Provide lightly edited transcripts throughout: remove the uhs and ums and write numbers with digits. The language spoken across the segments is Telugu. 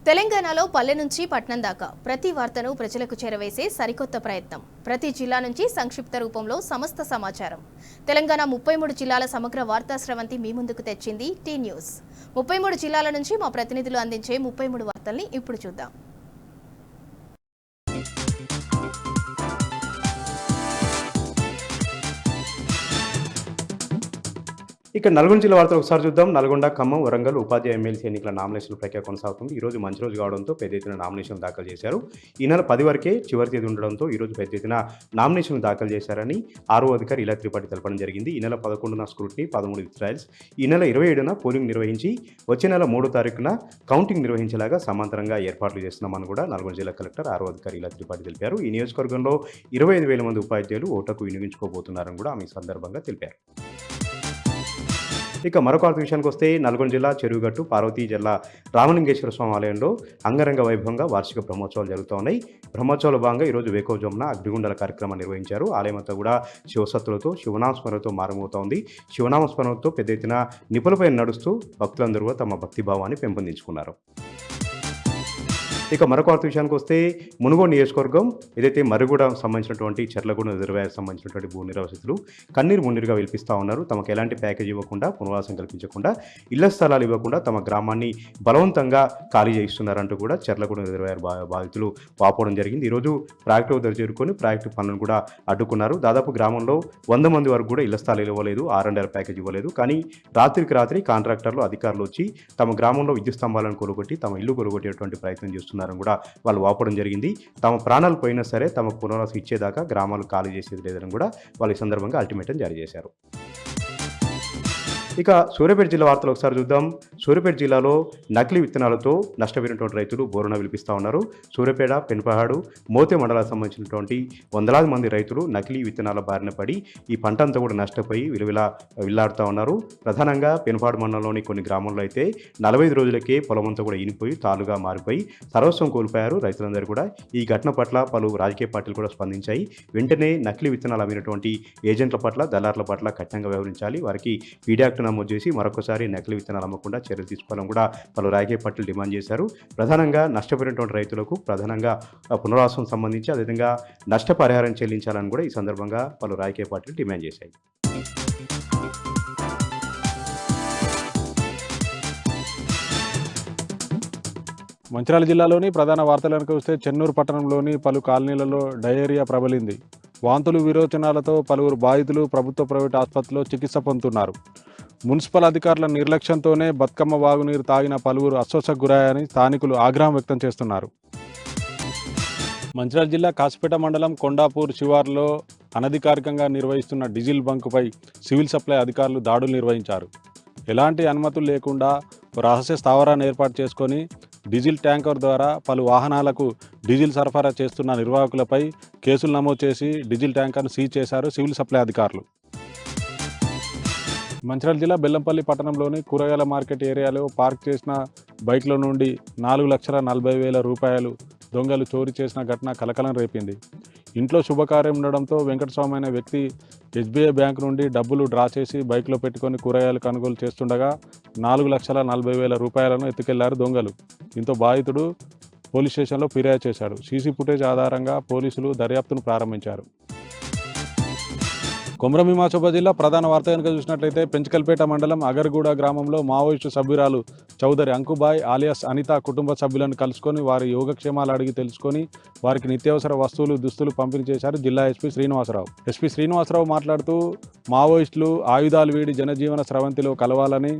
తెలంగాణలో పల్లె నుంచి పట్నం దాకా ప్రతి వార్తను ప్రజలకు చేరవేసే సరికొత్త ప్రయత్నం. ప్రతి జిల్లా నుంచి సంక్షిప్త రూపంలో సమస్త సమాచారం. తెలంగాణ 33 జిల్లాల సమగ్ర వార్తా స్రవంతి మీ ముందుకు తెచ్చింది టీ న్యూస్. 33 జిల్లాల నుంచి మా ప్రతినిధులు అందించే 33 వార్తల్ని ఇప్పుడు చూద్దాం. ఇక నల్గొండ జిల్లా వార్తలు ఒకసారి చూద్దాం. నల్గొండ, ఖమ్మం, వరంగల్ ఉపాధ్యాయ ఎమ్మెల్సీ ఎన్నికల నామినేషన్ల ప్రక్రియ కొనసాగుతుంది. ఈరోజు మంచి రోజు కావడంతో పెద్ద ఎత్తున నామినేషన్ దాఖలు చేశారు. ఈ నెల 10 వరకే చివరి తేదీ ఉండడంతో ఈరోజు పెద్ద ఎత్తున నామినేషన్ దాఖలు చేశారని ఆర్ఓ అధికారి ఇలా త్రిపాఠి తెలపడం జరిగింది. ఈ నెల 11న స్క్రూటినీ, 13 విత్డ్రాయల్స్, ఈ నెల 27న పోలింగ్ నిర్వహించి వచ్చే నెల 3వ తారీఖున కౌంటింగ్ నిర్వహించేలాగా సమాంతరంగా ఏర్పాట్లు చేస్తున్నామని కూడా నల్గొండ జిల్లా కలెక్టర్ ఆర్ఓ అధికారి ఇలా త్రిపాఠి తెలిపారు. ఈ నియోజకవర్గంలో 25,000 మంది ఉపాధ్యాయులు ఓటుకు వినియోగించుకోబోతున్నారని కూడా ఆమె సందర్భంగా తెలిపారు. ఇక మరొక వార్త విషయానికి వస్తే నల్గొండ జిల్లా చెరువుగట్టు పార్వతీ జిల్లా రామలింగేశ్వర స్వామి ఆలయంలో అంగరంగ వైభవంగా వార్షిక బ్రహ్మోత్సవాలు జరుగుతూ ఉన్నాయి. బ్రహ్మోత్సవాల భాగంగా ఈరోజు వేకోజామున అగ్నిగుండాల కార్యక్రమం నిర్వహించారు. ఆలయం అంతా కూడా శివసత్తులతో శివనామస్మరణతో మారుమవుతోంది. శివనామస్మరణతో పెద్ద ఎత్తున నిపులపై నడుస్తూ భక్తులందరూ తమ భక్తిభావాన్ని పెంపొందించుకున్నారు. ఇక మరొక వార్త విషయానికి వస్తే మునుగోడు నియోజకవర్గం ఏదైతే మరుగుడ సంబంధించినటువంటి చెర్లగూడ రిజర్వాయర్ సంబంధించినటువంటి భూ నిర్వాసితులు కన్నీరు మున్నీరుగా విలిపిస్తూ ఉన్నారు. తమకు ఎలాంటి ప్యాకేజ్ ఇవ్వకుండా, పునరావాసం కల్పించకుండా, ఇళ్ల స్థలాలు ఇవ్వకుండా తమ గ్రామాన్ని బలవంతంగా ఖాళీ చేయిస్తున్నారంటూ కూడా చెర్లగూడ రిజర్వాయర్ బాధితులు వాపోవడం జరిగింది. ఈరోజు ప్రాజెక్టు వద్ద చేరుకొని ప్రాజెక్టు పనులను కూడా అడ్డుకున్నారు. దాదాపు గ్రామంలో 100 మంది వరకు కూడా ఇళ్ల స్థలాలు ఇవ్వలేదు, R&R ప్యాకేజ్ ఇవ్వలేదు. కానీ రాత్రికి రాత్రి కాంట్రాక్టర్లు, అధికారులు వచ్చి తమ గ్రామంలో విద్యుత్ స్తంభాలను కొలుగొట్టి తమ ఇల్లు కొలుగొట్టేటువంటి ప్రయత్నం చేస్తున్నారు కూడా వాళ్ళు వాపడం జరిగింది. తమ ప్రాణాలు పోయినా సరే తమ పునరావాసం ఇచ్చేదాకా గ్రామాలు ఖాళీ చేసేది లేదని కూడా వాళ్ళు ఈ సందర్భంగా అల్టిమేటం జారీ చేశారు. ఇక సూర్యాపేట జిల్లా వార్తలు ఒకసారి చూద్దాం. సూర్యాపేట జిల్లాలో నకిలీ విత్తనాలతో నష్టపోయినటువంటి రైతులు బోరున విలిపిస్తూ ఉన్నారు. సూర్యాపేట, పెనుపహాడు, మోతే మండలాలకు సంబంధించినటువంటి వందలాది మంది రైతులు నకిలీ విత్తనాల బారిన పడి ఈ పంట అంతా కూడా నష్టపోయి విల్లాడుతూ ఉన్నారు. ప్రధానంగా పెనుపహాడు మండలంలోని కొన్ని గ్రామాల్లో అయితే 45 రోజులకే పొలం అంతా కూడా ఇనిపోయి తాలుగా మారిపోయి సర్వస్వం కోల్పోయారు రైతులందరూ కూడా. ఈ ఘటన పట్ల పలు రాజకీయ పార్టీలు కూడా స్పందించాయి. వెంటనే నకిలీ విత్తనాలు అమ్మినటువంటి ఏజెంట్ల పట్ల, దళారుల పట్ల కఠినంగా వ్యవహరించాలి, వారికి పీడియాక్ట్ నమోదు చేసి మరొకసారి నకిలీ విత్తనాలు అమ్మకుండా చర్యలు తీసుకోవాలని కూడా పలు రాజకీయ పార్టీలు డిమాండ్ చేశారు. ప్రధానంగా నష్టపోయినటువంటి రైతులకు ప్రధానంగా పునరావాసం సంబంధించి అదేవిధంగా నష్టపరిహారం చెల్లించాలని కూడా ఈ సందర్భంగా పలు రాజకీయ పార్టీలు డిమాండ్ చేశాయి. మంచిర్యాల జిల్లాలోని ప్రధాన వార్తలను చూస్తే చెన్నూరు పట్టణంలోని పలు కాలనీలలో డయేరియా ప్రబలింది. వాంతులు, విరోచనాలతో పలువురు బాధితులు ప్రభుత్వ, ప్రైవేట్ ఆసుపత్రిలో చికిత్స పొందుతున్నారు. మున్సిపల్ అధికారుల నిర్లక్ష్యంతోనే బతుకమ్మ వాగునీరు తాగిన పలువురు అస్వస్థకు గురయ్యారని స్థానికులు ఆగ్రహం వ్యక్తం చేస్తున్నారు. మంచిర్యాల జిల్లా కాసిపేట మండలం కొండాపూర్ శివార్లో అనధికారికంగా నిర్వహిస్తున్న డీజిల్ బంకుపై సివిల్ సప్లై అధికారులు దాడులు నిర్వహించారు. ఎలాంటి అనుమతులు లేకుండా రహస్య స్థావరాన్ని ఏర్పాటు చేసుకొని డీజిల్ ట్యాంకర్ ద్వారా పలు వాహనాలకు డీజిల్ సరఫరా చేస్తున్న నిర్వాహకులపై కేసులు నమోదు చేసి డీజిల్ ట్యాంకర్ను సీజ్ చేశారు సివిల్ సప్లై అధికారులు. మంచిర్యాల జిల్లా బెల్లంపల్లి పట్టణంలోని కూరగాయల మార్కెట్ ఏరియాలో పార్క్ చేసిన బైక్లో నుండి 4,40,000 రూపాయలు దొంగలు చోరీ చేసిన ఘటన కలకలం రేపింది. ఇంట్లో శుభకార్యం ఉండడంతో వెంకటస్వామి అనే వ్యక్తి SBI బ్యాంక్ నుండి డబ్బులు డ్రా చేసి బైక్లో పెట్టుకొని కూరగాయలు కొనుగోలు చేస్తుండగా 4,40,000 రూపాయలను ఎత్తుకెళ్లారు దొంగలు. దీంతో బాధితుడు పోలీస్ స్టేషన్లో ఫిర్యాదు చేశాడు. సీసీ ఫుటేజ్ ఆధారంగా పోలీసులు దర్యాప్తును ప్రారంభించారు. కొమరంభీమాచోబ జిల్లా ప్రధాన వార్త కనుక చూసినట్లయితే పెంచకల్పేట మండలం అగర్గూడ గ్రామంలో మావోయిస్టు సభ్యురాలు చౌదరి అంకుబాయ్ ఆలియాస్ అనిత కుటుంబ సభ్యులను కలుసుకొని వారి యోగక్షేమాలు అడిగి తెలుసుకొని వారికి నిత్యావసర వస్తువులు, దుస్తులు పంపిణీ చేశారు జిల్లా ఎస్పీ శ్రీనివాసరావు. ఎస్పీ శ్రీనివాసరావు మాట్లాడుతూ మావోయిస్టులు ఆయుధాలు వీడి జనజీవన స్రవంతిలో కలవాలని,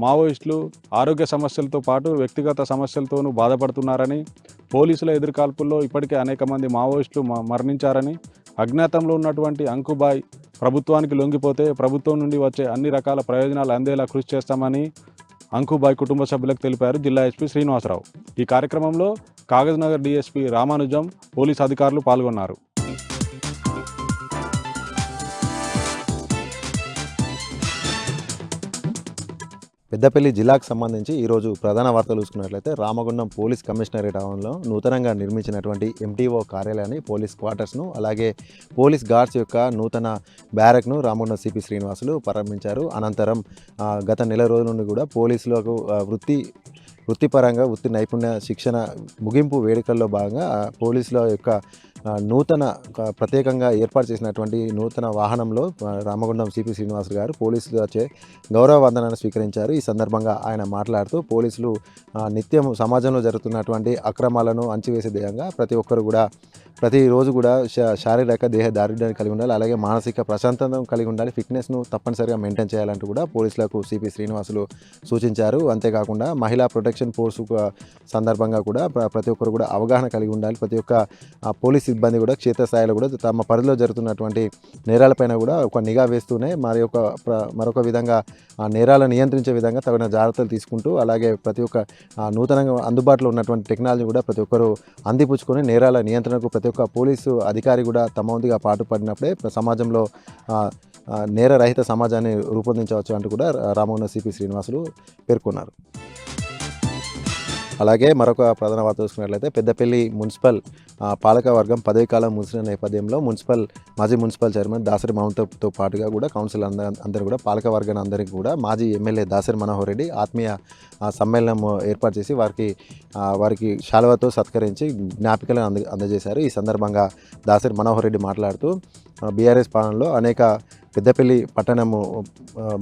మావోయిస్టులు ఆరోగ్య సమస్యలతో పాటు వ్యక్తిగత సమస్యలతోనూ బాధపడుతున్నారని, పోలీసుల ఎదురుకాల్పుల్లో ఇప్పటికే అనేక మంది మావోయిస్టులు మరణించారని, అజ్ఞాతంలో ఉన్నటువంటి అంకుబాయ్ ప్రభుత్వానికి లొంగిపోతే ప్రభుత్వం నుండి వచ్చే అన్ని రకాల ప్రయోజనాలు అందేలా కృషి చేస్తామని అంకుబాయ్ కుటుంబ సభ్యులకు తెలిపారు జిల్లా ఎస్పీ శ్రీనివాసరావు. ఈ కార్యక్రమంలో కాగజ్నగర్ DSP రామానుజం, పోలీసు అధికారులు పాల్గొన్నారు. పెద్దపల్లి జిల్లాకు సంబంధించి ఈరోజు ప్రధాన వార్తలు చూసుకున్నట్లయితే రామగుండం పోలీస్ కమిషనరేట్ భవన్లో నూతనంగా నిర్మించినటువంటి MTO కార్యాలయాన్ని, పోలీస్ క్వార్టర్స్ను, అలాగే పోలీస్ గార్డ్స్ యొక్క నూతన బ్యారక్ను రామగుండం సిపి శ్రీనివాసులు ప్రారంభించారు. అనంతరం గత నెల రోజుల నుండి కూడా పోలీసులకు వృత్తి వృత్తిపరంగా వృత్తి నైపుణ్య శిక్షణ ముగింపు వేడుకల్లో భాగంగా పోలీసుల యొక్క నూతన ప్రత్యేకంగా ఏర్పాటు చేసినటువంటి నూతన వాహనంలో రామగుండం సిపి శ్రీనివాస్ గారు పోలీసులచే గౌరవ వందనాన్ని స్వీకరించారు. ఈ సందర్భంగా ఆయన మాట్లాడుతూ పోలీసులు నిత్యం సమాజంలో జరుగుతున్నటువంటి అక్రమాలను అంచివేసే ధ్యేయంగా ప్రతి ఒక్కరు కూడా ప్రతిరోజు కూడా శారీరక దేహ దారుఢ్యాన్ని కలిగి ఉండాలి, అలాగే మానసిక ప్రశాంతత కలిగి ఉండాలి, ఫిట్నెస్ను తప్పనిసరిగా మెయింటైన్ చేయాలంటూ కూడా పోలీసులకు సిపి శ్రీనివాసులు సూచించారు. అంతేకాకుండా మహిళా ప్రొటెక్షన్ ఫోర్సు సందర్భంగా కూడా ప్రతి ఒక్కరు కూడా అవగాహన కలిగి ఉండాలి. ప్రతి ఒక్క పోలీస్ సిబ్బంది కూడా క్షేత్రస్థాయిలో కూడా తమ పరిధిలో జరుగుతున్నటువంటి నేరాలపైన కూడా ఒక నిఘా వేస్తూనే మరొక విధంగా ఆ నేరాలను నియంత్రించే విధంగా తగిన జాగ్రత్తలు తీసుకుంటూ, అలాగే ప్రతి ఒక్క నూతనంగా అందుబాటులో ఉన్నటువంటి టెక్నాలజీ కూడా ప్రతి ఒక్కరు అందిపుచ్చుకొని నేరాల నియంత్రణకు ప్రతి ఒక్క పోలీసు అధికారి కూడా తమ వంతుగా పాటుపడినప్పుడే సమాజంలో నేరరహిత సమాజాన్ని రూపొందించవచ్చు అంటూ కూడా రామగుండం సిపి శ్రీనివాసులు పేర్కొన్నారు. అలాగే మరొక ప్రధాన వార్త చూసుకున్నట్లయితే పెద్దపల్లి మున్సిపల్ పాలకవర్గం పదవి కాలం ముగిసిన నేపథ్యంలో మాజీ మున్సిపల్ చైర్మన్ దాసరి మమతతో పాటుగా కూడా కౌన్సిల్ అందరూ కూడా పాలకవర్గాన్ని అందరికీ కూడా మాజీ ఎమ్మెల్యే దాసరి మనోహర్ రెడ్డి ఆత్మీయ సమ్మేళనం ఏర్పాటు చేసి వారికి శాలువాతో సత్కరించి జ్ఞాపికలను అందజేశారు. ఈ సందర్భంగా దాసరి మనోహర్ రెడ్డి మాట్లాడుతూ బీఆర్ఎస్ పాలనలో అనేక పెద్దపల్లి పట్టణము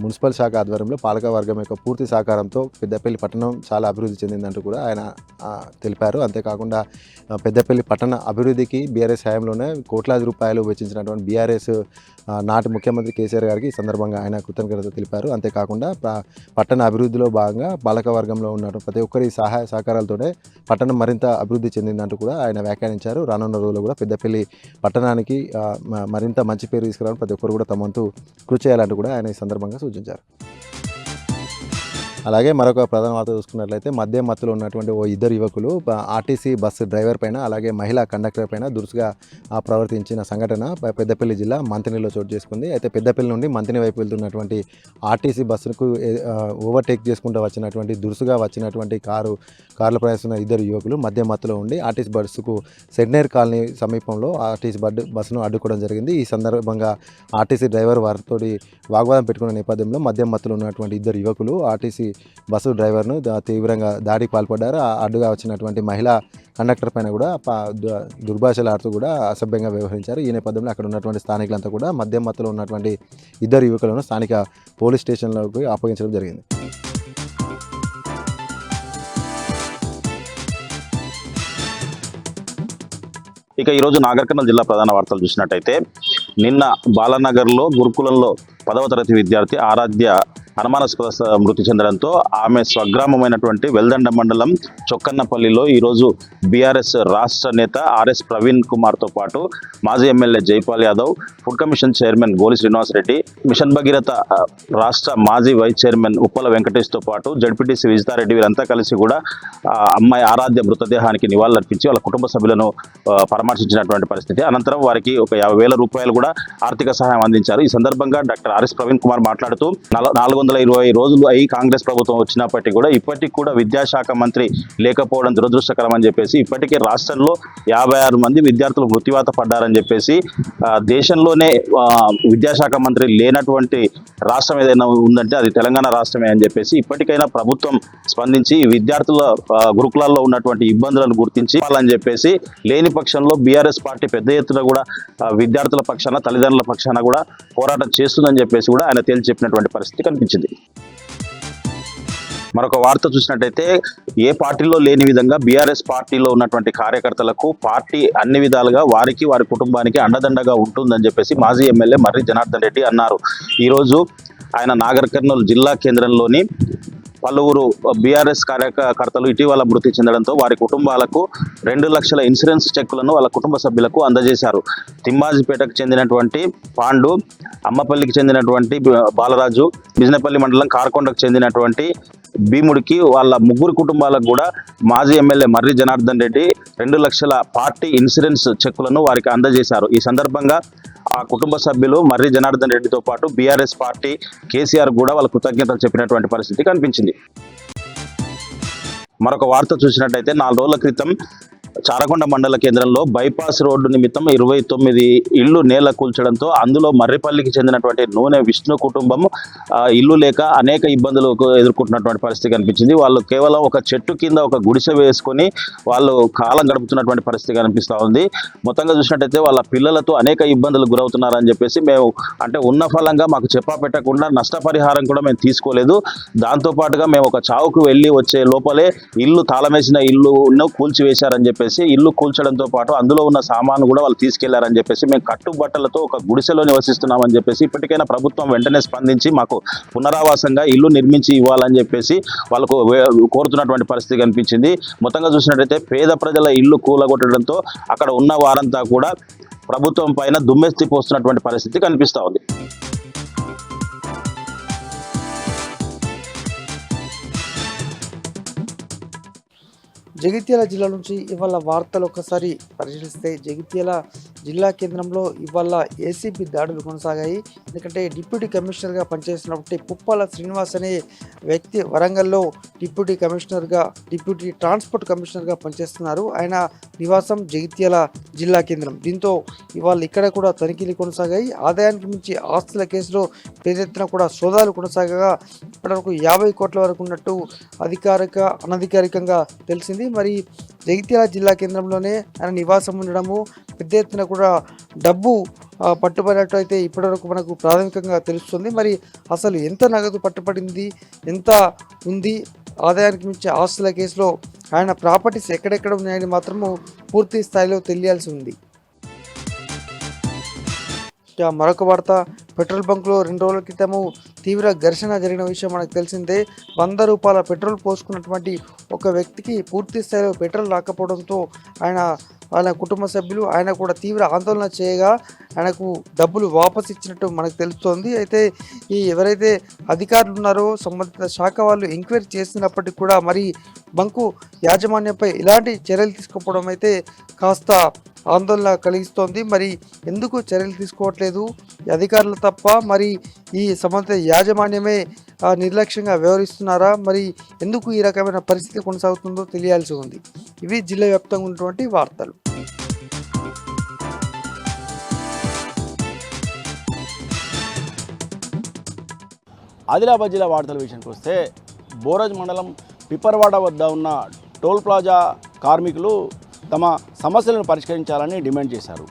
మున్సిపల్ శాఖ ఆధ్వర్యంలో పాలకవర్గం యొక్క పూర్తి సహకారంతో పెద్దపల్లి పట్టణం చాలా అభివృద్ధి చెందిందంటూ కూడా ఆయన తెలిపారు. అంతేకాకుండా పెద్దపల్లి పట్టణ అభివృద్ధికి బీఆర్ఎస్ హయాంలోనే కోట్లాది రూపాయలు వెచ్చించినటువంటి బీఆర్ఎస్ నాటి ముఖ్యమంత్రి కేసీఆర్ గారికి ఈ సందర్భంగా ఆయన కృతజ్ఞతలు తెలిపారు. అంతేకాకుండా పట్టణ అభివృద్ధిలో భాగంగా పాలకవర్గంలో ఉన్న ప్రతి ఒక్కరి సహాయ సహకారాలతోనే పట్టణం మరింత అభివృద్ధి చెందిందంటూ కూడా ఆయన వ్యాఖ్యానించారు. రానున్న రోజుల్లో కూడా పెద్దపల్లి పట్టణానికి మరింత మంచి పేరు తీసుకురావడం ప్రతి ఒక్కరు కూడా తమ వంతు కృషి చేయాలంటూ కూడా ఆయన ఈ సందర్భంగా సూచించారు. అలాగే మరొక ప్రధాన వార్త చూసుకున్నట్లయితే మద్యం మత్తులో ఉన్నటువంటి ఇద్దరు యువకులు ఆర్టీసీ బస్సు డ్రైవర్ పైన అలాగే మహిళా కండక్టర్ పైన దురుసుగా ప్రవర్తించిన సంఘటన పెద్దపల్లి జిల్లా మంతినిలో చోటు చేసుకుంది. అయితే పెద్దపల్లి నుండి మంతిని వైపు వెళ్తున్నటువంటి ఆర్టీసీ బస్సుకు ఓవర్టేక్ చేసుకుంటూ దురుసుగా వచ్చినటువంటి కార్లో ప్రయాణిస్తున్న ఇద్దరు యువకులు మద్యం మత్తులో ఉండి ఆర్టీసీ బస్సుకు సెడ్నేర్ కాలనీ సమీపంలో ఆర్టీసీ బస్సును అడ్డుకోవడం జరిగింది. ఈ సందర్భంగా ఆర్టీసీ డ్రైవర్ వారితో వాగ్వాదం పెట్టుకున్న నేపథ్యంలో మద్యం మత్తులో ఉన్నటువంటి ఇద్దరు యువకులు ఆర్టీసీ బస్సు డ్రైవర్ను తీవ్రంగా దాడికి పాల్పడ్డారు. అడ్డుగా వచ్చినటువంటి మహిళా కండక్టర్ పైన కూడా దుర్భాషలు ఆడుతూ కూడా అసభ్యంగా వ్యవహరించారు. ఈ నేపథ్యంలో అక్కడ ఉన్నటువంటి స్థానికులంతా కూడా మద్యం మత్తులో ఉన్నటువంటి ఇద్దరు యువకులను స్థానిక పోలీస్ స్టేషన్లోకి అప్పగించడం జరిగింది. ఇక ఈరోజు నాగర్ కర్నూలు జిల్లా ప్రధాన వార్తలు చూసినట్టయితే నిన్న బాలానగర్లో గురుకులంలో 10వ తరగతి విద్యార్థి ఆరాధ్య అనుమానాస్పద మృతి చెందడంతో ఆమె స్వగ్రామమైనటువంటి వెల్దండ మండలం చొక్కన్నపల్లిలో ఈరోజు బీఆర్ఎస్ రాష్ట్ర నేత ఆర్ఎస్ ప్రవీణ్ కుమార్తో పాటు మాజీ MLA Jaipal Yadav, food commission chairman గోలి శ్రీనివాసరెడ్డి, మిషన్ భగీరథ రాష్ట్ర మాజీ వైస్ చైర్మన్ ఉప్పల వెంకటేష్తో పాటు జడ్పీటీసీ విజితారెడ్డి వీరంతా కలిసి కూడా అమ్మాయి ఆరాధ్య మృతదేహానికి నివాళులర్పించి వాళ్ళ కుటుంబ సభ్యులను పరామర్శించినటువంటి పరిస్థితి. అనంతరం వారికి ఒక 50,000 రూపాయలు కూడా ఆర్థిక సహాయం అందించారు. ఈ సందర్భంగా డాక్టర్ ఆర్ఎస్ ప్రవీణ్ కుమార్ మాట్లాడుతూ 420 రోజులు అయి కాంగ్రెస్ ప్రభుత్వం వచ్చినప్పటికీ కూడా ఇప్పటికి కూడా విద్యాశాఖ మంత్రి లేకపోవడం దురదృష్టకరం అని చెప్పేసి, ఇప్పటికే రాష్ట్రంలో 56 మంది విద్యార్థులు మృత్యువాత పడ్డారని చెప్పేసి, దేశంలోనే విద్యాశాఖ మంత్రి లేనటువంటి రాష్ట్రం ఏదైనా ఉందంటే అది తెలంగాణ రాష్ట్రమే అని చెప్పేసి, ఇప్పటికైనా ప్రభుత్వం స్పందించి విద్యార్థుల గురుకులాల్లో ఉన్నటువంటి ఇబ్బందులను గుర్తించి అని చెప్పేసి, లేని పక్షంలో బీఆర్ఎస్ పార్టీ పెద్ద ఎత్తున కూడా విద్యార్థుల పక్షాన తల్లిదండ్రుల పక్షాన కూడా పోరాటం చేస్తుందని చెప్పేసి కూడా ఆయన తేల్చి చెప్పినటువంటి పరిస్థితి కనిపించింది. మరొక వార్త చూసినట్టయితే ఏ పార్టీలో లేని విధంగా బీఆర్ఎస్ పార్టీలో ఉన్నటువంటి కార్యకర్తలకు పార్టీ అన్ని విధాలుగా వారికి వారి కుటుంబానికి అండదండగా ఉంటుందని చెప్పేసి మాజీ ఎమ్మెల్యే మర్రి జనార్దన్ రెడ్డి అన్నారు. ఈరోజు ఆయన నాగర్ కర్నూలు జిల్లా కేంద్రంలోని పలువురు బీఆర్ఎస్ కార్యకర్తలు ఇటీవల మృతి చెందడంతో వారి కుటుంబాలకు 2 లక్షల ఇన్సూరెన్స్ చెక్కులను వాళ్ళ కుటుంబ సభ్యులకు అందజేశారు. తిమ్మాజిపేటకు చెందినటువంటి పాండు, అమ్మపల్లికి చెందినటువంటి బాలరాజు, బిజినపల్లి మండలం కార్కొండకు చెందినటువంటి భీముడికి వాళ్ళ ముగ్గురు కుటుంబాలకు కూడా మాజీ ఎమ్మెల్యే మర్రి జనార్దన్ రెడ్డి 2 లక్షల పార్టీ ఇన్సూరెన్స్ చెక్కులను వారికి అందజేశారు. ఈ సందర్భంగా ఆ కుటుంబ సభ్యులు మర్రి జనార్దన్ రెడ్డితో పాటు బీఆర్ఎస్ పార్టీ కేసీఆర్ కూడా వాళ్ళ కృతజ్ఞతలు చెప్పినటువంటి పరిస్థితి కనిపించింది. మరొక వార్త చూసినట్టయితే 4 రోజుల క్రితం చారకొండ మండల కేంద్రంలో బైపాస్ రోడ్డు నిమిత్తం 29 ఇళ్లు నేల కూల్చడంతో అందులో మర్రిపల్లికి చెందినటువంటి నూనె విష్ణు కుటుంబం ఇల్లు లేక అనేక ఇబ్బందులు ఎదుర్కొంటున్నటువంటి పరిస్థితి కనిపించింది. వాళ్ళు కేవలం ఒక చెట్టు కింద ఒక గుడిసె వేసుకొని వాళ్ళు కాలం గడుపుతున్నటువంటి పరిస్థితి కనిపిస్తూ ఉంది. మొత్తంగా చూసినట్టయితే వాళ్ళ పిల్లలతో అనేక ఇబ్బందులు గురవుతున్నారని చెప్పేసి మేము అంటే ఉన్న ఫలంగా మాకు చెప్పా పెట్టకుండా నష్టపరిహారం కూడా మేము తీసుకోలేదు. దాంతోపాటుగా మేము ఒక చావుకు వెళ్ళి వచ్చే లోపలే ఇల్లు తాళమేసిన ఇల్లును కూల్చివేశారని చెప్పేసి ఇల్లు కూల్చడంతో పాటు అందులో ఉన్న సామాను కూడా వాళ్ళు తీసుకెళ్లారని చెప్పేసి మేము కట్టుబట్టలతో ఒక గుడిసెలో నివసిస్తున్నామని చెప్పేసి ఇప్పటికైనా ప్రభుత్వం వెంటనే స్పందించి మాకు పునరావాసంగా ఇల్లు నిర్మించి ఇవ్వాలని చెప్పేసి వాళ్ళకు కోరుతున్నటువంటి పరిస్థితి కనిపించింది. మొత్తంగా చూసినట్టయితే పేద ప్రజల ఇల్లు కూలగొట్టడంతో అక్కడ ఉన్న వారంతా కూడా ప్రభుత్వం పైన దుమ్మెత్తి పోస్తున్నటువంటి పరిస్థితి కనిపిస్తూ ఉంది. జగిత్యాల జిల్లా నుంచి ఇవాళ వార్తలు ఒకసారి పరిశీలిస్తే జగిత్యాల జిల్లా కేంద్రంలో ఇవాళ ఏసీబీ దాడులు కొనసాగాయి. ఎందుకంటే డిప్యూటీ కమిషనర్గా పనిచేస్తున్నటువంటి పుప్పాల శ్రీనివాస్ అనే వ్యక్తి వరంగల్లో డిప్యూటీ ట్రాన్స్పోర్ట్ కమిషనర్గా పనిచేస్తున్నారు. ఆయన నివాసం జగిత్యాల జిల్లా కేంద్రం. దీంతో ఇవాళ ఇక్కడ కూడా తనిఖీలు కొనసాగాయి. ఆదాయానికి మించి ఆస్తుల కేసులో పెద్ద ఎత్తున కూడా సోదాలు కొనసాగగా ఇప్పటివరకు 50 కోట్ల వరకు ఉన్నట్టు అనధికారికంగా తెలిసింది. మరి జగిత్యాల జిల్లా కేంద్రంలోనే ఆయన నివాసం ఉండడము, పెద్ద ఎత్తున కూడా డబ్బు పట్టుబడినట్టు అయితే ఇప్పటివరకు మనకు ప్రాథమికంగా తెలుస్తుంది. మరి అసలు ఎంత నగదు పట్టుబడింది, ఎంత ఉంది, ఆదాయానికి మించి ఆస్తుల కేసులో ఆయన ప్రాపర్టీస్ ఎక్కడెక్కడ ఉన్నాయని మాత్రము పూర్తి స్థాయిలో తెలియాల్సి ఉంది. మరొక వార్త, పెట్రోల్ బంక్లో 2 రోజుల క్రితము తీవ్ర ఘర్షణ జరిగిన విషయం మనకు తెలిసిందే. 100 రూపాయల పెట్రోల్ పోసుకున్నటువంటి ఒక వ్యక్తికి పూర్తి స్థాయిలో పెట్రోల్ రాకపోవడంతో ఆయన కుటుంబ సభ్యులు ఆయన కూడా తీవ్ర ఆందోళన చేయగా ఆయనకు డబ్బులు వాపసు ఇచ్చినట్టు మనకు తెలుస్తోంది. అయితే ఎవరైతే అధికారులు ఉన్నారో సంబంధిత శాఖ వాళ్ళు ఎంక్వైరీ చేసినప్పటికీ కూడా మరి బంకు యాజమాన్యంపై ఇలాంటి చర్యలు తీసుకోవడం అయితే కాస్త ఆందోళన కలిగిస్తోంది. మరి ఎందుకు చర్యలు తీసుకోవట్లేదు అధికారులు తప్ప, మరి ఈ సంబంధిత యాజమాన్యమే నిర్లక్ష్యంగా వ్యవహరిస్తున్నారా, మరి ఎందుకు ఈ రకమైన పరిస్థితి కొనసాగుతుందో తెలియాల్సి ఉంది. ఇవి జిల్లా వ్యాప్తంగా ఉన్నటువంటి వార్తలు. ఆదిలాబాద్ జిల్లా వార్తల విషయానికి వస్తే బోరజ్ మండలం పిప్పర్వాడ వద్ద ఉన్న టోల్ ప్లాజా కార్మికులు తమ సమస్యలను పరిష్కరించాలని డిమాండ్ చేశారు.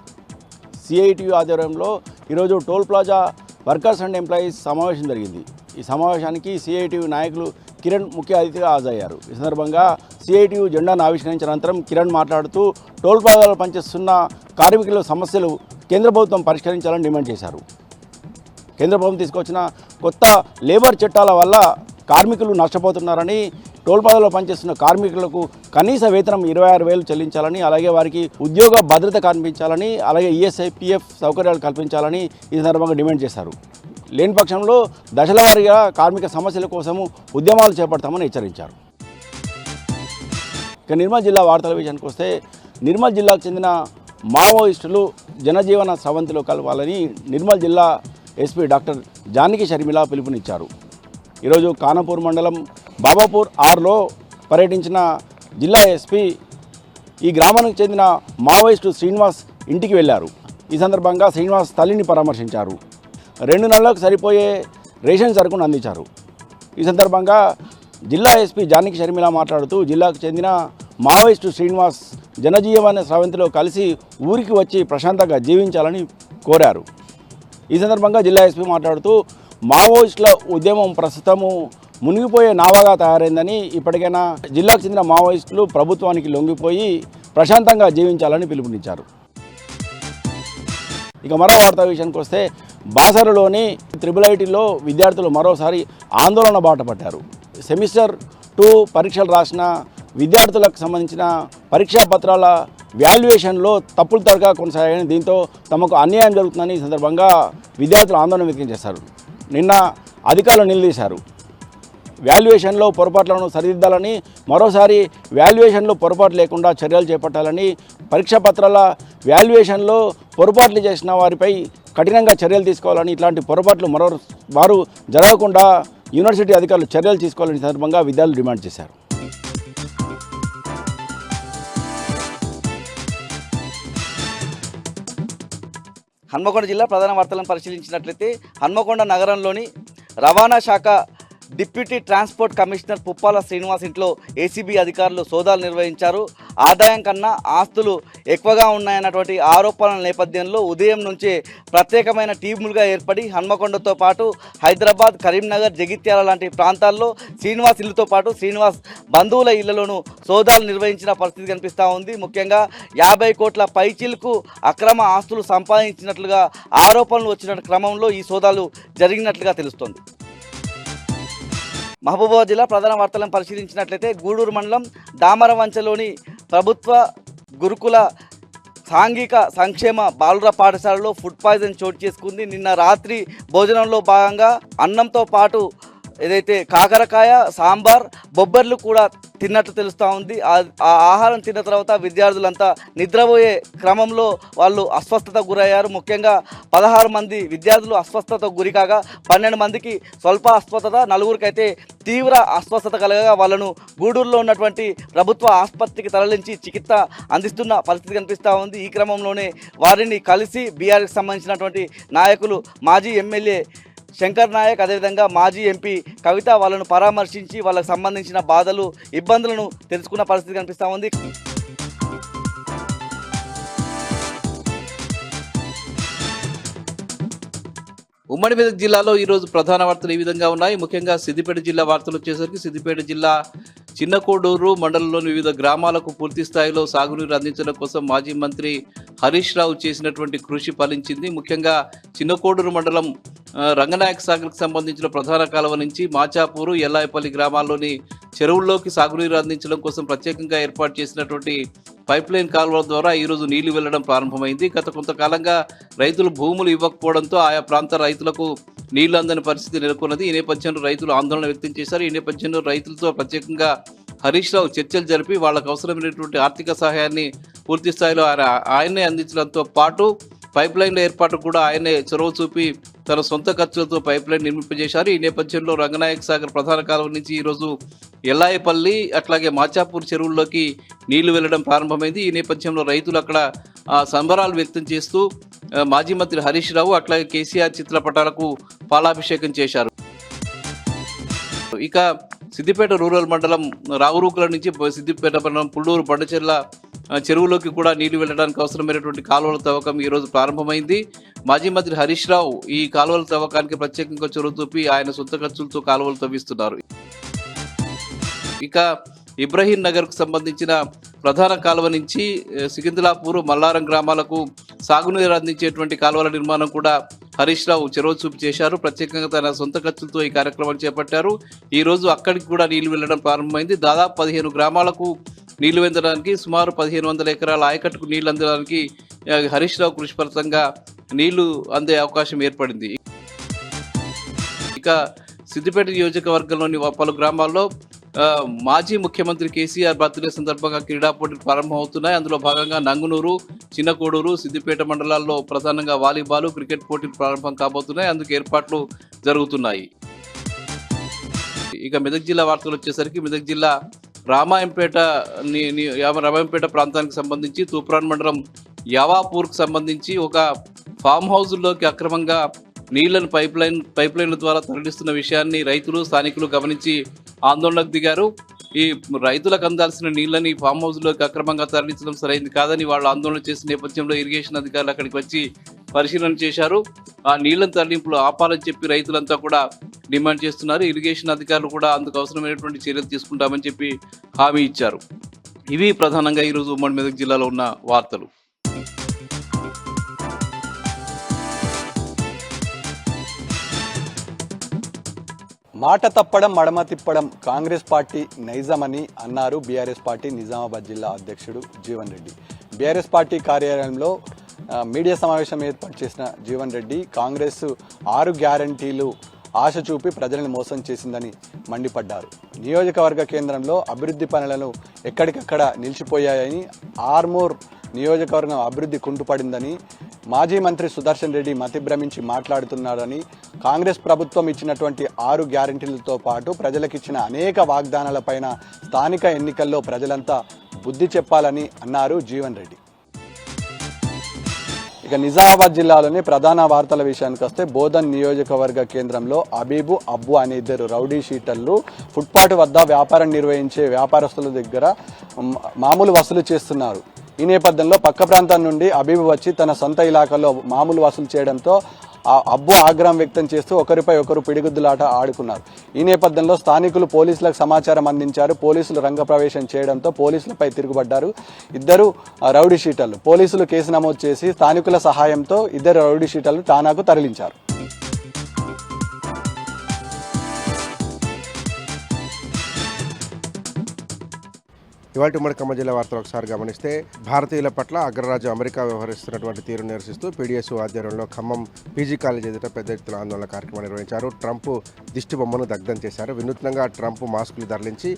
సిఐటియు ఆధ్వర్యంలో ఈరోజు toll plaza workers and employees సమావేశం జరిగింది. ఈ సమావేశానికి సిఐటియు నాయకులు కిరణ్ ముఖ్య అతిథిగా హాజరయ్యారు. ఈ సందర్భంగా సిఐటియు జెండాను ఆవిష్కరించిన అనంతరం కిరణ్ మాట్లాడుతూ టోల్ ప్లాజాలో పనిచేస్తున్న కార్మికుల సమస్యలు కేంద్ర ప్రభుత్వం పరిష్కరించాలని డిమాండ్ చేశారు. కేంద్ర ప్రభుత్వం తీసుకొచ్చిన కొత్త లేబర్ చట్టాల వల్ల కార్మికులు నష్టపోతున్నారని, టోల్ ప్లాజాలో పనిచేస్తున్న కార్మికులకు కనీస వేతనం 26,000 చెల్లించాలని, అలాగే వారికి ఉద్యోగ భద్రత కల్పించాలని, అలాగే ఈఎస్ఐ పిఎఫ్ సౌకర్యాలు కల్పించాలని ఈ సందర్భంగా డిమాండ్ చేశారు. లేని పక్షంలో దశల వారీగా కార్మిక సమస్యల కోసము ఉద్యమాలు చేపడతామని హెచ్చరించారు. ఇక నిర్మల్ జిల్లా వార్తల విషయానికి వస్తే నిర్మల్ జిల్లాకు చెందిన మావోయిస్టులు జనజీవన స్రవంతిలో కలవాలని నిర్మల్ జిల్లా ఎస్పీ డాక్టర్ జానకి షర్మిల పిలుపునిచ్చారు. ఈరోజు ఖానాపూర్ మండలం బాబాపూర్ 6లో పర్యటించిన జిల్లా ఎస్పీ ఈ గ్రామానికి చెందిన మావోయిస్టు శ్రీనివాస్ ఇంటికి వెళ్ళారు. ఈ సందర్భంగా శ్రీనివాస్ తల్లిని పరామర్శించారు. 2 నెలలకు సరిపోయే రేషన్ సరుకును అందించారు. ఈ సందర్భంగా జిల్లా ఎస్పీ జానకి షర్మిల మాట్లాడుతూ జిల్లాకు చెందిన మావోయిస్టు శ్రీనివాస్ జనజీవన స్రవంతిలో కలిసి ఊరికి వచ్చి ప్రశాంతంగా జీవించాలని కోరారు. ఈ సందర్భంగా జిల్లా ఎస్పీ మాట్లాడుతూ మావోయిస్టుల ఉద్యమం ప్రస్తుతము మునిగిపోయే నావాగా తయారైందని, ఇప్పటికైనా జిల్లాకు చెందిన మావోయిస్టులు ప్రభుత్వానికి లొంగిపోయి ప్రశాంతంగా జీవించాలని పిలుపునిచ్చారు. ఇక మరో వార్తా విషయానికి వస్తే బాసరలోని IIITలో విద్యార్థులు మరోసారి ఆందోళన బాట పట్టారు. సెమిస్టర్ 2 పరీక్షలు రాసిన విద్యార్థులకు సంబంధించిన పరీక్షా పత్రాల వాల్యుయేషన్లో తప్పులు తరగా కొనసాగాయని, దీంతో తమకు అన్యాయం జరుగుతుందని ఈ సందర్భంగా విద్యార్థులు ఆందోళన వ్యక్తం చేశారు. నిన్న అధికారులు నిలదీశారు. వాల్యుయేషన్లో పొరపాట్లను సరిదిద్దాలని, మరోసారి వాల్యుయేషన్లో పొరపాటు లేకుండా చర్యలు చేపట్టాలని, పరీక్షా పత్రాల వాల్యుయేషన్లో పొరపాట్లు చేసిన వారిపై కఠినంగా చర్యలు తీసుకోవాలని, ఇట్లాంటి పొరపాట్లు వారు జరగకుండా యూనివర్సిటీ అధికారులు చర్యలు తీసుకోవాలని సందర్భంగా విద్యార్థులు డిమాండ్ చేశారు. హన్మకొండ జిల్లా ప్రధాన వార్తలను పరిశీలించినట్లయితే హన్మకొండ నగరంలోని రవాణా శాఖ deputy transport commissioner Puppala Srinivas ఇంట్లో ఏసీబీ అధికారులు సోదాలు నిర్వహించారు. ఆదాయం కన్నా ఆస్తులు ఎక్కువగా ఉన్నాయన్నటువంటి ఆరోపణల నేపథ్యంలో ఉదయం నుంచే ప్రత్యేకమైన టీములుగా ఏర్పడి హన్మకొండతో పాటు హైదరాబాద్, కరీంనగర్, జగిత్యాల లాంటి ప్రాంతాల్లో శ్రీనివాస్ ఇల్లుతో పాటు శ్రీనివాస్ బంధువుల ఇళ్లలోనూ సోదాలు నిర్వహించిన పరిస్థితి కనిపిస్తూ ఉంది. ముఖ్యంగా 50 కోట్ల పైచిలకు అక్రమ ఆస్తులు సంపాదించినట్లుగా ఆరోపణలు వచ్చిన క్రమంలో ఈ సోదాలు జరిగినట్లుగా తెలుస్తోంది. మహబూబాబాద్ జిల్లా ప్రధాన వార్తలను పరిశీలించినట్లయితే గూడూరు మండలం దామరవంచలోని ప్రభుత్వ గురుకుల సాంఘిక సంక్షేమ బాలుర పాఠశాలలో ఫుడ్ పాయిజన్ చోటు చేసుకుంది. నిన్న రాత్రి భోజనంలో భాగంగా అన్నంతో పాటు ఏదైతే కాకరకాయ, సాంబార్, బొబ్బర్లు కూడా తిన్నట్లు తెలుస్తూ ఉంది. ఆ ఆహారం తిన్న తర్వాత విద్యార్థులంతా నిద్రపోయే క్రమంలో వాళ్ళు అస్వస్థతకు గురయ్యారు. ముఖ్యంగా 16 మంది విద్యార్థులు అస్వస్థతకు గురికాగా 12 మందికి స్వల్ప అస్వస్థత, 4గురికి అయితే తీవ్ర అస్వస్థత కలగగా వాళ్ళను గూడూరులో ఉన్నటువంటి ప్రభుత్వ ఆసుపత్రికి తరలించి చికిత్స అందిస్తున్న పరిస్థితి కనిపిస్తూ ఉంది. ఈ క్రమంలోనే వారిని కలిసి బీఆర్ఎస్కి సంబంధించినటువంటి నాయకులు మాజీ ఎమ్మెల్యే శంకర్ నాయక్, అదేవిధంగా మాజీ ఎంపీ కవిత వాళ్ళను పరామర్శించి వాళ్ళకు సంబంధించిన బాధలు, ఇబ్బందులను తెలుసుకున్న పరిస్థితి కనిపిస్తూ ఉంది. ఉమ్మడి మెదక్ జిల్లాలో ఈరోజు ప్రధాన వార్తలు ఈ విధంగా ఉన్నాయి. ముఖ్యంగా సిద్దిపేట జిల్లా వార్తలు వచ్చేసరికి సిద్దిపేట జిల్లా చిన్నకోడూరు మండలంలోని వివిధ గ్రామాలకు పూర్తి స్థాయిలో సాగునీరు అందించడం కోసం మాజీ మంత్రి హరీష్ రావు చేసినటువంటి కృషి ఫలించింది. ముఖ్యంగా చిన్నకోడూరు మండలం రంగనాయక సాగర్కి సంబంధించిన ప్రధాన కాలువ నుంచి మాచాపూరు, ఎల్లాయపల్లి గ్రామాల్లోని చెరువుల్లోకి సాగునీరు అందించడం కోసం ప్రత్యేకంగా ఏర్పాటు చేసినటువంటి పైప్ లైన్ కాలువల ద్వారా ఈరోజు నీళ్లు వెళ్లడం ప్రారంభమైంది. గత కొంతకాలంగా రైతులు భూములు ఇవ్వకపోవడంతో ఆయా ప్రాంత రైతులకు నీళ్లు అందని పరిస్థితి నెలకొన్నది. ఈ నేపథ్యంలో రైతులు ఆందోళన వ్యక్తం చేశారు. ఈ నేపథ్యంలో రైతులతో ప్రత్యేకంగా హరీష్ రావు చర్చలు జరిపి వాళ్ళకు అవసరమైనటువంటి ఆర్థిక సహాయాన్ని పూర్తి స్థాయిలో ఆయనే అందించడంతో పాటు పైప్ లైన్ల ఏర్పాటు కూడా ఆయనే చొరవ చూపి తన సొంత ఖర్చులతో పైప్ లైన్ నిర్మింపజేశారు. ఈ నేపథ్యంలో రంగనాయక సాగర్ ప్రధాన కాలువ నుంచి ఈరోజు ఎల్లాయపల్లి అట్లాగే మాచాపూర్ చెరువుల్లోకి నీళ్లు వెళ్లడం ప్రారంభమైంది. ఈ నేపథ్యంలో రైతులు అక్కడ సంబరాలు వ్యక్తం చేస్తూ మాజీ మంత్రి హరీష్ రావు అట్లాగే కేసీఆర్ చిత్రపటాలకు పాలాభిషేకం చేశారు. ఇక సిద్దిపేట రూరల్ మండలం రావురూకుల నుంచి సిద్దిపేట మండలం పుల్లూరు బండచెర్ల చెరువులోకి కూడా నీళ్లు వెళ్ళడానికి అవసరమైనటువంటి కాలువల తవ్వకం ఈరోజు ప్రారంభమైంది. మాజీ మంత్రి హరీష్ రావు ఈ కాలువల తవ్వకానికి ప్రత్యేకంగా చొరవ చూపి ఆయన సొంత ఖర్చులతో కాలువలు తవ్విస్తున్నారు. ఇక ఇబ్రహీం నగర్కు సంబంధించిన ప్రధాన కాలువ నుంచి సికింద్రాపూర్, మల్లారం గ్రామాలకు సాగునీరు అందించేటువంటి కాలువల నిర్మాణం కూడా హరీష్ రావు చొరవ చూపి చేశారు. ప్రత్యేకంగా తన సొంత ఖర్చులతో ఈ కార్యక్రమాన్ని చేపట్టారు. ఈ రోజు అక్కడికి కూడా నీళ్లు వెళ్లడం ప్రారంభమైంది. దాదాపు 15 గ్రామాలకు నీళ్లు వెందడానికి, సుమారు 1500 ఎకరాల ఆయకట్టుకు నీళ్లు అందడానికి హరీష్ రావు కృషి ఫలితంగా నీళ్లు అందే అవకాశం ఏర్పడింది. ఇక సిద్దిపేట నియోజకవర్గంలోని పలు గ్రామాల్లో మాజీ ముఖ్యమంత్రి కేసీఆర్ బర్త్డే సందర్భంగా క్రీడా పోటీలు ప్రారంభమవుతున్నాయి. అందులో భాగంగా నంగునూరు, చిన్నకోడూరు, సిద్దిపేట మండలాల్లో ప్రధానంగా వాలీబాల్, క్రికెట్ పోటీలు ప్రారంభం కాబోతున్నాయి. అందుకు ఏర్పాట్లు జరుగుతున్నాయి. ఇక మెదక్ జిల్లా వార్తలు వచ్చేసరికి మెదక్ జిల్లా రామాయంపేట ప్రాంతానికి సంబంధించి తూప్రాన్ మండలం యావాపూర్కు సంబంధించి ఒక ఫామ్ హౌజుల్లోకి అక్రమంగా నీళ్లను పైప్ లైన్ల ద్వారా తరలిస్తున్న విషయాన్ని రైతులు, స్థానికులు గమనించి ఆందోళనకు దిగారు. ఈ రైతులకు అందాల్సిన నీళ్లని ఫామ్ హౌస్లోకి అక్రమంగా తరలించడం సరైంది కాదని వాళ్ళు ఆందోళన చేసిన నేపథ్యంలో ఇరిగేషన్ అధికారులు అక్కడికి వచ్చి పరిశీలన చేశారు. ఆ నీళ్లను తరలింపులు ఆపాలని చెప్పి రైతులంతా కూడా డిమాండ్ చేస్తున్నారు. ఇరిగేషన్ అధికారులు కూడా అందుకు అవసరమైనటువంటి చర్యలు తీసుకుంటామని చెప్పి హామీ ఇచ్చారు. ఇవి ప్రధానంగా ఈరోజు ఉమ్మడి మెదక్ జిల్లాలో ఉన్న వార్తలు. మాట తప్పడం, మడమ తిప్పడం కాంగ్రెస్ పార్టీ నైజమని అన్నారు బీఆర్ఎస్ పార్టీ నిజామాబాద్ జిల్లా అధ్యక్షుడు జీవన్ రెడ్డి. బీఆర్ఎస్ పార్టీ కార్యాలయంలో మీడియా సమావేశం ఏర్పాటు చేసిన జీవన్ రెడ్డి కాంగ్రెస్ 6 గ్యారంటీలు ఆశ చూపి ప్రజలను మోసం చేసిందని మండిపడ్డారు. నియోజకవర్గ కేంద్రంలో అభివృద్ధి పనులను ఎక్కడికక్కడ నిలిచిపోయాయని, ఆర్మూర్ నియోజకవర్గం అభివృద్ధి కుంటుపడిందని, మాజీ మంత్రి సుదర్శన్ రెడ్డి మతిభ్రమించి మాట్లాడుతున్నారని, కాంగ్రెస్ ప్రభుత్వం ఇచ్చినటువంటి 6 గ్యారెంటీలతో పాటు ప్రజలకిచ్చిన అనేక వాగ్దానాలపైన స్థానిక ఎన్నికల్లో ప్రజలంతా బుద్ధి చెప్పాలని అన్నారు జీవన్ రెడ్డి. ఇక నిజామాబాద్ జిల్లాలోని ప్రధాన వార్తల విషయానికి వస్తే బోధన్ నియోజకవర్గ కేంద్రంలో అబీబు అబ్బు అనే ఇద్దరు రౌడీ షీటర్లు ఫుట్పాత్ వద్ద వ్యాపారం నిర్వహించే వ్యాపారస్తుల దగ్గర మామూలు వసూలు చేస్తున్నారు. ఈ నేపథ్యంలో పక్క ప్రాంతం నుండి అబీబు వచ్చి తన సొంత ఇలాకాలో మామూలు వసూలు చేయడంతో అబ్బు ఆగ్రహం వ్యక్తం చేస్తూ ఒకరిపై ఒకరు పిడిగుద్దులాట ఆడుకున్నారు. ఈ నేపథ్యంలో స్థానికులు పోలీసులకు సమాచారం అందించారు. పోలీసులు రంగప్రవేశం చేయడంతో పోలీసులపై తిరుగుబడ్డారు ఇద్దరు రౌడీ షీటర్లు. పోలీసులు కేసు నమోదు చేసి స్థానికుల సహాయంతో ఇద్దరు రౌడీ షీటర్లు ఠాణాకు తరలించారు. ఇవాళ ఉమ్మడి ఖమ్మం జిల్లా వార్తలు ఒకసారి గమనిస్తే భారతీయుల పట్ల అగ్రరాజ్యం అమెరికా వ్యవహరిస్తున్నటువంటి తీరును నిరసిస్తూ పీడీఎస్ ఆధ్వర్యంలో ఖమ్మం పీజీ కాలేజ్ ఎదుట పెద్ద ఎత్తున ఆందోళన కార్యక్రమం నిర్వహించారు. ట్రంప్ దిష్టి బొమ్మను దగ్ధం చేశారు. వినూత్నంగా ట్రంప్ మాస్కులు ధరలించి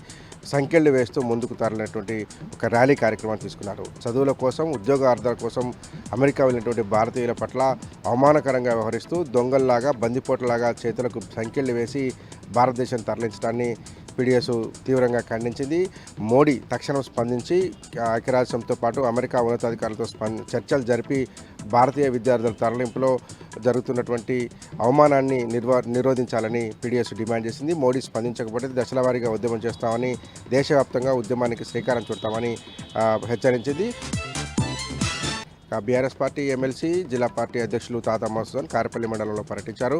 సంఖ్యలు వేస్తూ ముందుకు తరలినటువంటి ఒక ర్యాలీ కార్యక్రమాన్ని తీసుకున్నారు. చదువుల కోసం ఉద్యోగార్థాల కోసం అమెరికా వెళ్ళినటువంటి భారతీయుల పట్ల అవమానకరంగా వ్యవహరిస్తూ దొంగల్లాగా బందిపోట్లలాగా చేతులకు సంఖ్యలు వేసి భారతదేశం తరలించడాన్ని పీడీఎస్ తీవ్రంగా ఖండించింది. మోడీ తక్షణం స్పందించి ఐక్యరాజ్యంతో పాటు అమెరికా ఉన్నతాధికారులతో చర్చలు జరిపి భారతీయ విద్యార్థుల తరలింపులో జరుగుతున్నటువంటి అవమానాన్ని నిరోధించాలని పీడీఎస్ డిమాండ్ చేసింది. మోడీ స్పందించకపోతే దశలవారీగా ఉద్యమం చేస్తామని, దేశవ్యాప్తంగా ఉద్యమానికి శ్రీకారం చుడతామని హెచ్చరించింది. బీఆర్ఎస్ పార్టీ ఎమ్మెల్సీ జిల్లా పార్టీ అధ్యక్షులు తాతా మసూదన్ కారపల్లి మండలంలో పర్యటించారు.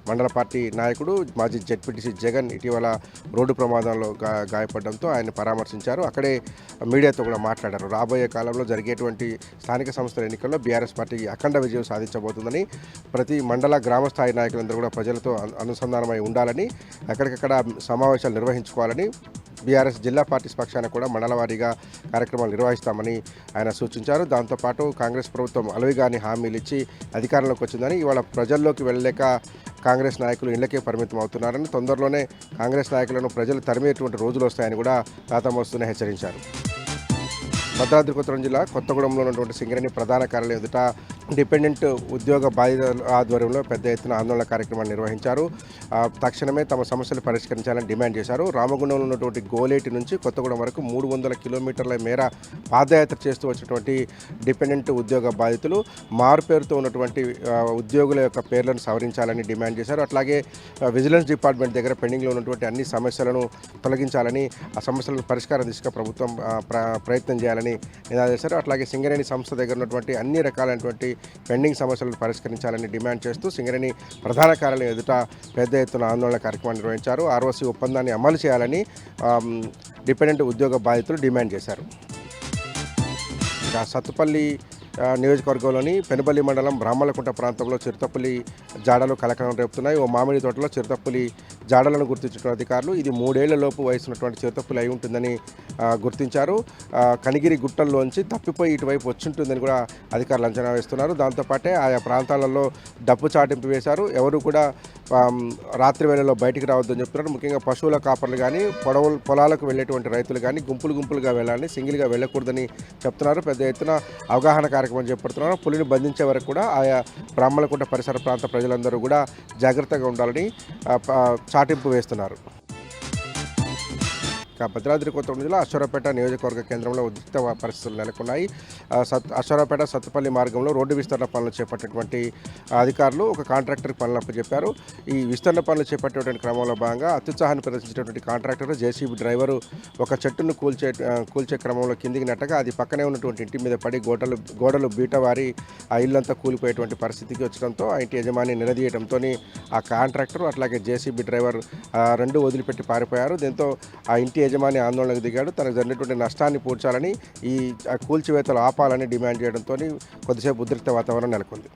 మండల పార్టీ నాయకుడు మాజీ జెడ్పీటీసీ జగన్ ఇటీవల రోడ్డు ప్రమాదంలో గాయపడడంతో ఆయన పరామర్శించారు. అక్కడే మీడియాతో కూడా మాట్లాడారు. రాబోయే కాలంలో జరిగేటువంటి స్థానిక సంస్థల ఎన్నికల్లో బీఆర్ఎస్ పార్టీ అఖండ విజయం సాధించబోతుందని, ప్రతి మండల గ్రామ స్థాయి నాయకులందరూ కూడా ప్రజలతో అనుసంధానమై ఉండాలని, ఎక్కడికక్కడ సమావేశాలు నిర్వహించుకోవాలని, బీఆర్ఎస్ జిల్లా పార్టీ పక్షాన కూడా మండలవారీగా కార్యక్రమాలు నిర్వహిస్తామని ఆయన సూచించారు. దాంతోపాటు కాంగ్రెస్ ప్రభుత్వం అలవిగాని హామీలు ఇచ్చి అధికారంలోకి వచ్చిందని, ఇవాళ ప్రజల్లోకి వెళ్ళలేక కాంగ్రెస్ నాయకులు ఇళ్లకే పరిమితం అవుతున్నారని, తొందరలోనే కాంగ్రెస్ నాయకులను ప్రజలు తరిమేటువంటి రోజులు వస్తాయని కూడా తాతా మోస్తూనే హెచ్చరించారు. భద్రాద్రి కొత్తగూడెం జిల్లా కొత్తగూడెంలో ఉన్నటువంటి సింగరేణి ప్రధాన కార్యాలయం ఎదుట డిపెండెంట్ ఉద్యోగ బాధితుల ఆధ్వర్యంలో పెద్ద ఎత్తున ఆందోళన కార్యక్రమాన్ని నిర్వహించారు. తక్షణమే తమ సమస్యలు పరిష్కరించాలని డిమాండ్ చేశారు. రామగుండంలో ఉన్నటువంటి గోలేటి నుంచి కొత్తగూడెం వరకు 300 కిలోమీటర్ల మేర పాదయాత్ర చేస్తూ వచ్చినటువంటి డిపెండెంట్ ఉద్యోగ బాధితులు మారుపేరుతో ఉన్నటువంటి ఉద్యోగుల యొక్క పేర్లను సవరించాలని డిమాండ్ చేశారు. అట్లాగే విజిలెన్స్ డిపార్ట్మెంట్ దగ్గర పెండింగ్లో ఉన్నటువంటి అన్ని సమస్యలను తొలగించాలని, ఆ సమస్యలను పరిష్కారం దిశగా ప్రభుత్వం ప్రయత్నం చేయాలని నినాదం చేశారు. అట్లాగే సింగరేణి సంస్థ దగ్గర ఉన్నటువంటి అన్ని రకాలైనటువంటి పెండింగ్ సమస్యలను పరిష్కరించాలని డిమాండ్ చేస్తూ సింగరేణి ప్రధాన కార్యాలయం ఎదుట పెద్ద ఎత్తున ఆందోళన కార్యక్రమాన్ని నిర్వహించారు. ఆర్ఓసీ ఒప్పందాన్ని అమలు చేయాలని డిపెండెంట్ ఉద్యోగ బాధితులు డిమాండ్ చేశారు. సత్తుపల్లి నియోజకవర్గంలోని పెనుబల్లి మండలం బ్రాహ్మణకుంట ప్రాంతంలో చిరుతపులి జాడలు కలకలం రేపుతున్నాయి. ఓ మామిడి తోటలో చిరుతపులి జాడలను గుర్తించిన అధికారులు ఇది 3 ఏళ్లలోపు వయసున్నటువంటి చిరుతపులి అయి ఉంటుందని గుర్తించారు. కనిగిరి గుట్టల్లోంచి తప్పిపోయి ఇటువైపు వచ్చుంటుందని కూడా అధికారులు అంచనా వేస్తున్నారు. దాంతోపాటే ఆయా ప్రాంతాలలో డప్పు చాటింపు వేశారు. ఎవరు కూడా రాత్రి వేళలో బయటికి రావద్దని చెప్తున్నారు. ముఖ్యంగా పశువుల కాపర్లు కానీ పొలాలకు వెళ్ళేటువంటి రైతులు కానీ గుంపులుగా వెళ్ళాలని, సింగిల్గా వెళ్ళకూడదని చెప్తున్నారు. పెద్ద ఎత్తున అవగాహన కార్యక్రమం చేపడుతున్నారు. పులిని బంధించే వరకు కూడా ఆయా బ్రాహ్మణకుంట పరిసర ప్రాంత ప్రజలందరూ కూడా జాగ్రత్తగా ఉండాలని చాటింపు వేస్తున్నారు. భద్రాద్రి కొత్తగూడెం జిల్లా అశ్వరావుపేట నియోజకవర్గ కేంద్రంలో ఉద్రిక్త పరిస్థితులు నెలకొన్నాయి. అశ్వరావుపేట సత్తుపల్లి మార్గంలో రోడ్డు విస్తరణ పనులు చేపట్టినటువంటి అధికారులు ఒక కాంట్రాక్టర్ పనులు అప్పచెప్పారు. ఈ విస్తరణ పనులు చేపట్టేటువంటి క్రమంలో భాగంగా అత్యుత్సాహాన్ని ప్రదర్శించినటువంటి కాంట్రాక్టర్ జేసీబీ డ్రైవరు ఒక చెట్టును కూల్చే క్రమంలో కిందికి నెట్టగా అది పక్కనే ఉన్నటువంటి ఇంటి మీద పడి గోడలు బీటవారి ఆ ఇల్లంతా కూలిపోయేటువంటి పరిస్థితికి వచ్చడంతో ఆ ఇంటి యజమాని నిలదీయడంతో ఆ కాంట్రాక్టర్ అట్లాగే జేసీబీ డ్రైవర్ రెండు వదిలిపెట్టి పారిపోయారు. దీంతో ఆ ఇంటి యజమాని ఆందోళనకు దిగాడు. తనకు జరిగినటువంటి నష్టాన్ని పూడ్చాలని, ఈ కూల్చివేతలు ఆపాలని డిమాండ్ చేయడంతో కొద్దిసేపు ఉద్రిక్త వాతావరణం నెలకొంది.